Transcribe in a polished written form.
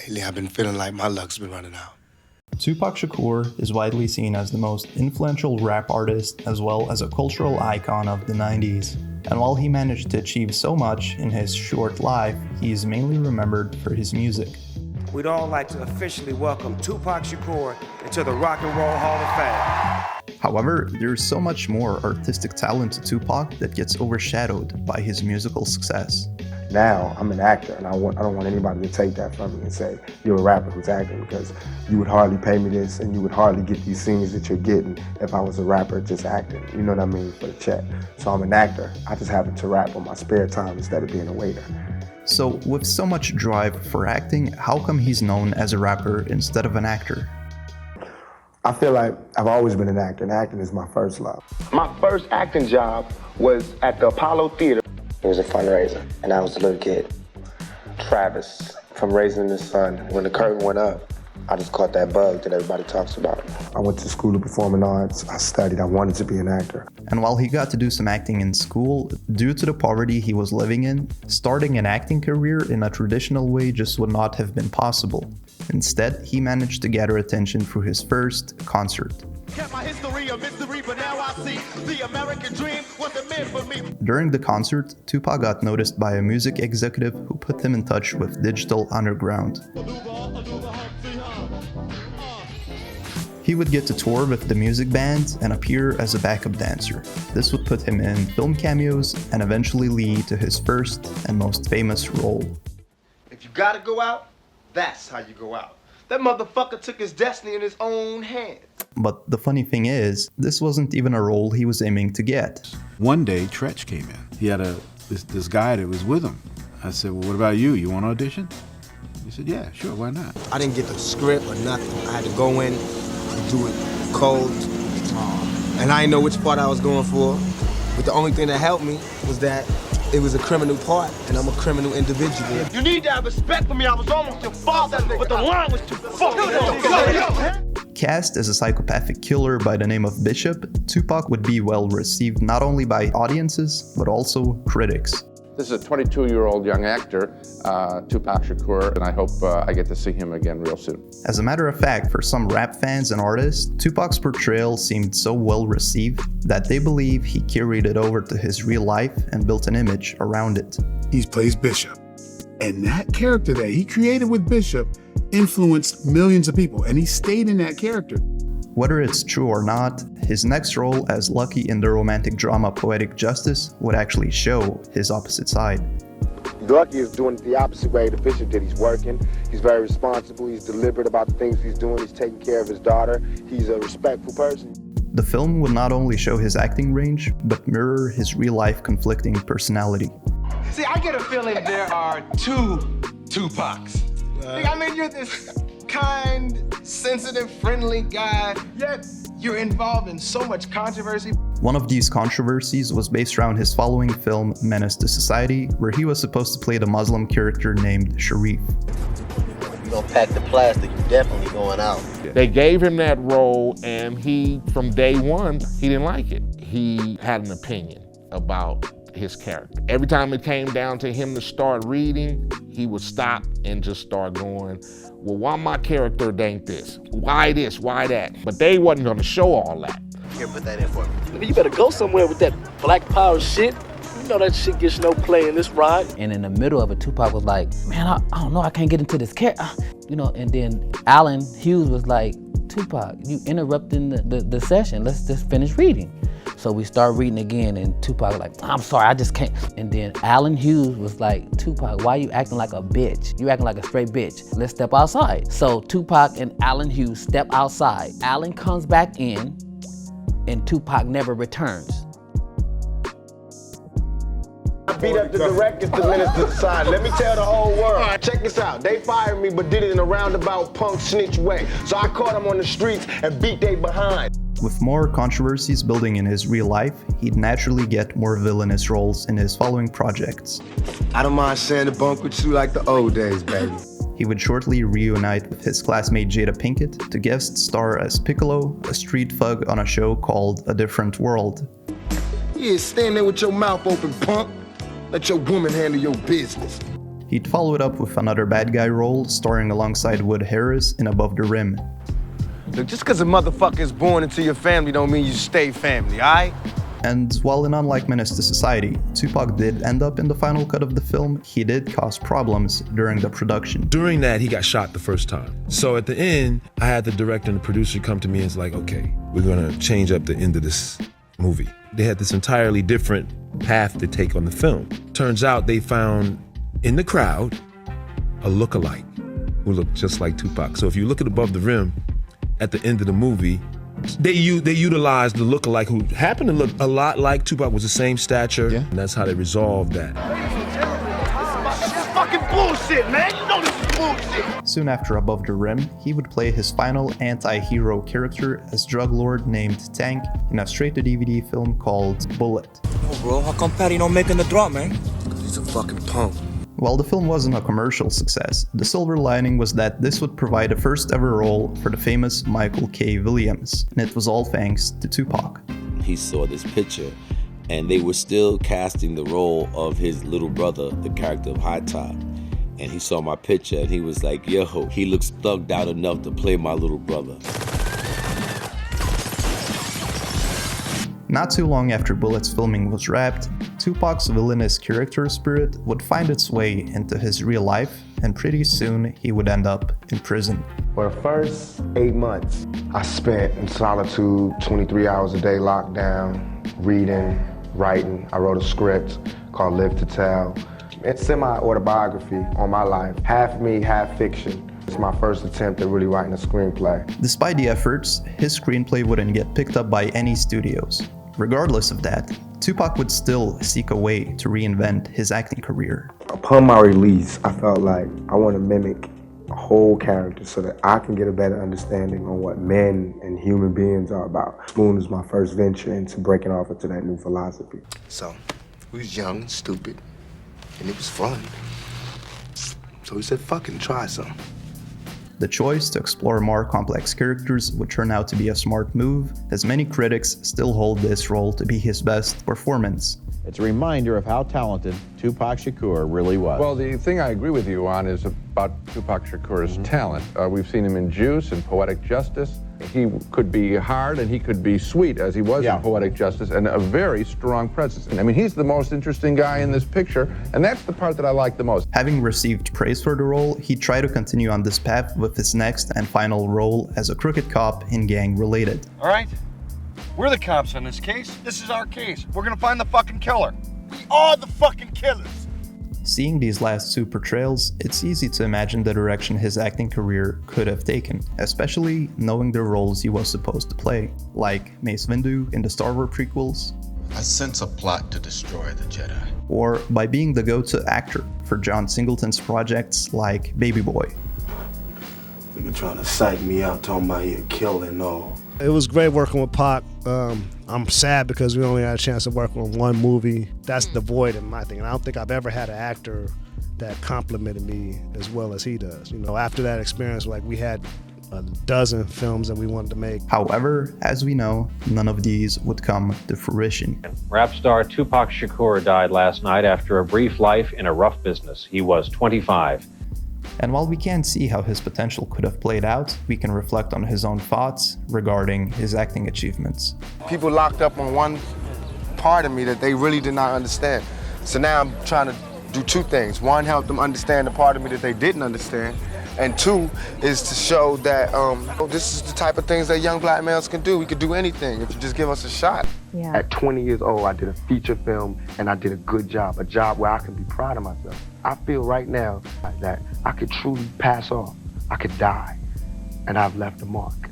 Lately, I've been feeling like my luck's been running out. Tupac Shakur is widely seen as the most influential rap artist as well as a cultural icon of the 90s. And while he managed to achieve so much in his short life, he is mainly remembered for his music. We'd all like to officially welcome Tupac Shakur into the Rock and Roll Hall of Fame. However, there's so much more artistic talent to Tupac that gets overshadowed by his musical success. Now I'm an actor, and I don't want anybody to take that from me and say, you're a rapper who's acting, because you would hardly pay me this and you would hardly get these scenes that you're getting if I was a rapper just acting, you know what I mean, for the check. So I'm an actor. I just happen to rap on my spare time instead of being a waiter. So with so much drive for acting, how come he's known as a rapper instead of an actor? I feel like I've always been an actor, and acting is my first love. My first acting job was at the Apollo Theater. It was a fundraiser, and I was a little kid. Travis from Raising the Sun. When the curtain went up, I just caught that bug that everybody talks about. I went to school of performing arts. I studied. I wanted to be an actor. And while he got to do some acting in school, due to the poverty he was living in, starting an acting career in a traditional way just would not have been possible. Instead, he managed to gather attention through his first concert. Kept my history a mystery, but now I see the American dream wasn't meant for me. During the concert, Tupac got noticed by a music executive who put him in touch with Digital Underground. He would get to tour with the music band and appear as a backup dancer. This would put him in film cameos and eventually lead to his first and most famous role. If you gotta go out, that's how you go out. That motherfucker took his destiny in his own hands. But the funny thing is, this wasn't even a role he was aiming to get. One day, Tretch came in. He had this guy that was with him. I said, well, what about you? You want to audition? He said, yeah, sure, why not? I didn't get the script or nothing. I had to go in, do it cold, and I didn't know which part I was going for. But the only thing that helped me was that it was a criminal part, and I'm a criminal individual. You need to have respect for me. I was almost your father, but the line was too fucking. Cast as a psychopathic killer by the name of Bishop, Tupac would be well received not only by audiences, but also critics. This is a 22-year-old young actor, Tupac Shakur, and I hope I get to see him again real soon. As a matter of fact, for some rap fans and artists, Tupac's portrayal seemed so well received that they believe he carried it over to his real life and built an image around it. He plays Bishop, and that character that he created with Bishop influenced millions of people, and he stayed in that character. Whether it's true or not, his next role as Lucky in the romantic drama Poetic Justice would actually show his opposite side. Lucky is doing it the opposite way the Bishop did. He's working, he's very responsible, he's deliberate about the things he's doing, he's taking care of his daughter, he's a respectful person. The film would not only show his acting range, but mirror his real-life conflicting personality. See, I get a feeling there are two Tupacs. I mean, you're this kind, sensitive, friendly guy, yet you're involved in so much controversy. One of these controversies was based around his following film, Menace to Society, where he was supposed to play the Muslim character named Sharif. You gonna pack the plastic, you definitely going out. They gave him that role, and he, from day one, he didn't like it. He had an opinion about his character. Every time it came down to him to start reading, he would stop and just start going, well, why my character ain't this? Why this? Why that? But they wasn't gonna show all that. Here, put that in for me. You better go somewhere with that black power shit. You know that shit gets no play in this ride. And in the middle of it, Tupac was like, man, I don't know, I can't get into this character. You know, and then Allen Hughes was like, Tupac, you interrupting the session. Let's just finish reading. So we start reading again, and Tupac was like, I'm sorry, I just can't. And then Allen Hughes was like, Tupac, why you acting like a bitch? You acting like a straight bitch. Let's step outside. So Tupac and Allen Hughes step outside. Allen comes back in, and Tupac never returns. I beat up the directors to Menace to Society. Let me tell the whole world. Check this out. They fired me, but did it in a roundabout punk snitch way. So I caught them on the streets and beat they behind. With more controversies building in his real life, he'd naturally get more villainous roles in his following projects. I don't mind sharing the bunk with you like the old days, baby. He would shortly reunite with his classmate Jada Pinkett to guest star as Piccolo, a street thug on a show called A Different World. Yeah, stand there with your mouth open, punk. Let your woman handle your business. He'd follow it up with another bad guy role, starring alongside Wood Harris in Above the Rim. Look, just because a motherfucker is born into your family don't mean you stay family, alright? And while an unlike menace to society, Tupac did end up in the final cut of the film, he did cause problems during the production. During that, he got shot the first time. So at the end, I had the director and the producer come to me and it's like, okay, we're gonna change up the end of this movie. They had this entirely different path to take on the film. Turns out they found in the crowd a lookalike who looked just like Tupac. So if you look at Above the Rim, at the end of the movie, they utilized the lookalike who happened to look a lot like Tupac, was the same stature, and that's how they resolved that. This is fucking bullshit, man. You know this is bullshit. Soon after Above the Rim, he would play his final anti-hero character as drug lord named Tank in a straight-to-DVD film called Bullet. Oh, bro, how come Patty don't make in the drop, man? Because he's a fucking punk. While the film wasn't a commercial success, the silver lining was that this would provide a first ever role for the famous Michael K. Williams, and it was all thanks to Tupac. He saw this picture, and they were still casting the role of his little brother, the character of High Top. And he saw my picture, and he was like, yo, he looks thugged out enough to play my little brother. Not too long after Bullet's filming was wrapped, Tupac's villainous character spirit would find its way into his real life, and pretty soon he would end up in prison. For the first 8 months, I spent in solitude, 23 hours a day locked down, reading, writing. I wrote a script called Live to Tell. It's semi-autobiography on my life, half me, half fiction. It's my first attempt at really writing a screenplay. Despite the efforts, his screenplay wouldn't get picked up by any studios. Regardless of that, Tupac would still seek a way to reinvent his acting career. Upon my release, I felt like I want to mimic a whole character so that I can get a better understanding on what men and human beings are about. Spoon was my first venture into breaking off into that new philosophy. So, we was young and stupid, and it was fun. So we said, fucking try some. The choice to explore more complex characters would turn out to be a smart move, as many critics still hold this role to be his best performance. It's a reminder of how talented Tupac Shakur really was. Well, the thing I agree with you on is about Tupac Shakur's talent. We've seen him in Juice and Poetic Justice. He could be hard and he could be sweet, as he was in Poetic Justice, and a very strong presence. I mean, he's the most interesting guy in this picture, and that's the part that I like the most. Having received praise for the role, he tried to continue on this path with his next and final role as a crooked cop in Gang Related. All right? We're the cops on this case. This is our case. We're gonna find the fucking killer. We are the fucking killers. Seeing these last two portrayals, it's easy to imagine the direction his acting career could have taken, especially knowing the roles he was supposed to play, like Mace Windu in the Star Wars prequels. I sense a plot to destroy the Jedi. Or by being the go-to actor for John Singleton's projects like Baby Boy. Nigga trying to psych me out, talking about he a killer and all. It was great working with Pac. I'm sad because we only had a chance to work on one movie. That's the void in my thing. And I don't think I've ever had an actor that complimented me as well as he does. You know, after that experience, like we had a dozen films that we wanted to make. However, as we know, none of these would come to fruition. Rap star Tupac Shakur died last night after a brief life in a rough business. He was 25. And while we can't see how his potential could have played out, we can reflect on his own thoughts regarding his acting achievements. People locked up on one part of me that they really did not understand. So now I'm trying to do two things. One, help them understand the part of me that they didn't understand. And two, is to show that this is the type of things that young black males can do. We could do anything if you just give us a shot. Yeah. At 20 years old, I did a feature film and I did a good job, a job where I can be proud of myself. I feel right now that I could truly pass off. I could die, and I've left a mark.